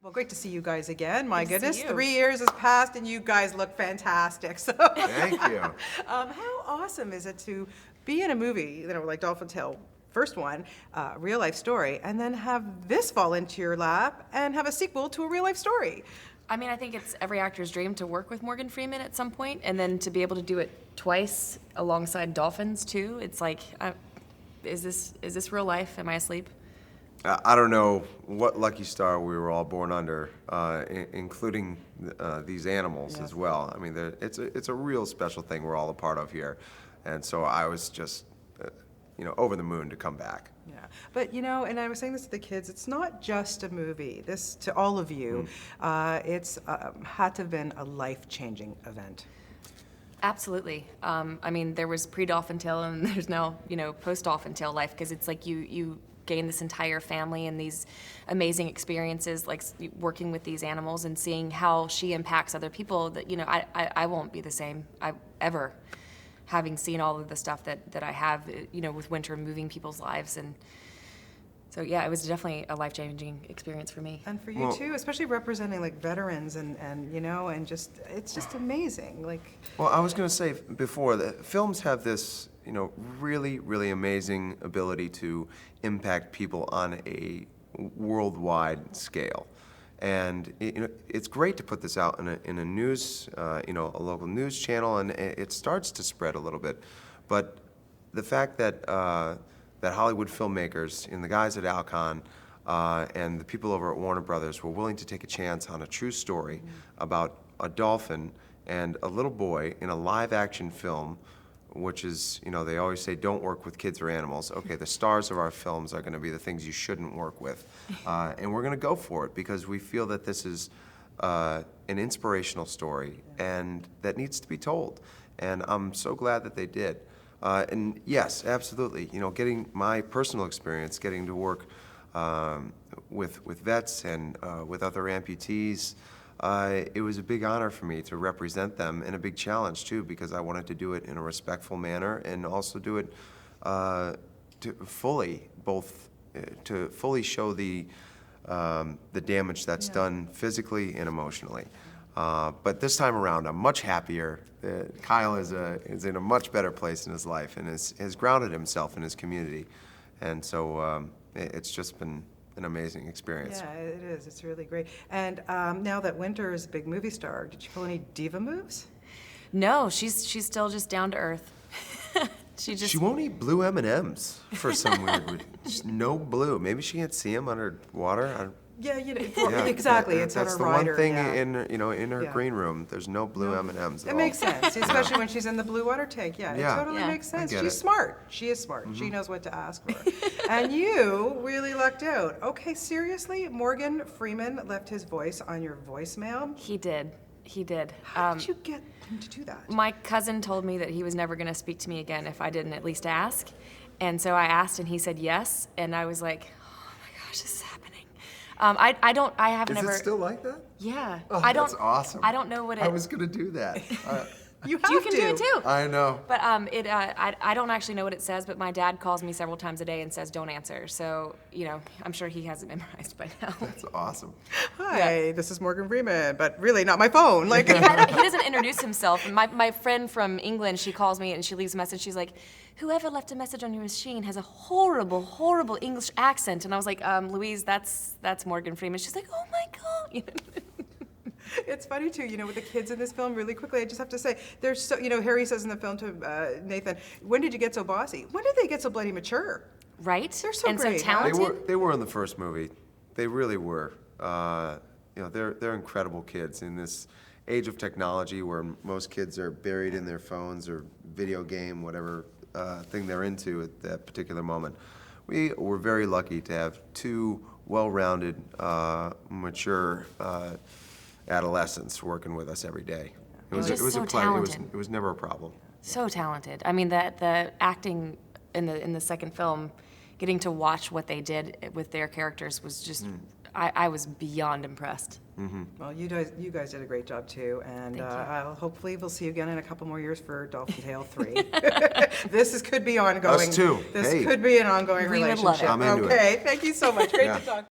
Well, great to see you guys again. My Good to goodness, see you. 3 years has passed and you guys look fantastic. So, Thank you. how awesome is it to be in a movie, like Dolphin Tale, first one, real life story, and then have this fall into your lap and have a sequel to a real life story? I mean, I think it's every actor's dream to work with Morgan Freeman at some point, and then to be able to do it twice alongside dolphins too. It's like, is this real life? Am I asleep? I don't know what lucky star we were all born under, including these animals as well. I mean, it's a real special thing we're all a part of here, and so I was just, over the moon to come back. Yeah, but and I was saying this to the kids, it's not just a movie. This, to all of you, it's had to have been a life-changing event. Absolutely. I mean, there was pre-Dolphin Tale, and there's now, post-Dolphin Tale life, because it's like you gain this entire family and these amazing experiences, like working with these animals and seeing how she impacts other people. That I won't be the same ever, having seen all of the stuff that I have, with Winter moving people's lives. And so yeah, it was definitely a life-changing experience for me. And for you too, especially representing like veterans and just it's just amazing. Well, I was going to say before that films have this really, really amazing ability to impact people on a worldwide scale. And it's great to put this out in a news, a local news channel, and it starts to spread a little bit. But the fact that that Hollywood filmmakers and the guys at Alcon and the people over at Warner Brothers were willing to take a chance on a true story about a dolphin and a little boy in a live-action film, which is, they always say, don't work with kids or animals. Okay, the stars of our films are going to be the things you shouldn't work with. And we're going to go for it because we feel that this is an inspirational story and that needs to be told. And I'm so glad that they did. And yes, absolutely, getting my personal experience, getting to work with vets and with other amputees, it was a big honor for me to represent them, and a big challenge too, because I wanted to do it in a respectful manner and also do it to fully show the damage that's done physically and emotionally. But this time around, I'm much happier. Kyle is in a much better place in his life and has grounded himself in his community, and so it's just been an amazing experience. Yeah, it is. It's really great. And now that Winter is a big movie star, did you pull any diva moves? No, she's still just down to earth. She won't eat blue M&Ms for some weird reason. Just no blue. Maybe she can't see them underwater. Yeah, exactly. It's on that's her the rider. one thing yeah. in her green room. There's no blue M&Ms. It makes sense, especially when she's in the blue water tank. Yeah, Yeah. it totally Yeah. makes sense. I get She's it. smart. She is smart. She knows what to ask for. And you really lucked out. Okay, seriously, Morgan Freeman left his voice on your voicemail. He did. How did you get him to do that? My cousin told me that he was never going to speak to me again if I didn't at least ask. And so I asked, and he said yes. And I was like, oh my gosh, this is happening. I have Is never. it still like that? Yeah. Oh, I don't. that's awesome. I don't know what it. I was gonna do that. You have You can do it too. I know. But I don't actually know what it says, but my dad calls me several times a day and says don't answer. So, I'm sure he has it memorized by now. That's awesome. Hi, this is Morgan Freeman, but really not my phone. Like, He doesn't introduce himself. And my friend from England, she calls me and she leaves a message. She's like, whoever left a message on your machine has a horrible, horrible English accent. And I was like, Louise, that's Morgan Freeman. She's like, oh my God. it's funny too, with the kids in this film, really quickly, I just have to say, they're so, Harry says in the film to Nathan, when did you get so bossy? When did they get so bloody mature? Right? They're so and great. so talented. They were in the first movie. They really were. They're incredible kids in this age of technology where most kids are buried in their phones or video game, whatever thing they're into at that particular moment. We were very lucky to have two well-rounded, mature adolescents working with us every day. It was so a pleasure. talented. It was never a problem. So talented. I mean, the acting in the second film, getting to watch what they did with their characters was just, I was beyond impressed. Well, you guys did a great job too, and hopefully we'll see you again in a couple more years for Dolphin Tale 3. This could be ongoing. Us too. This Hey. could be an ongoing We would relationship. love it. I'm into it. Okay, thank you so much. Great Yeah. to talk.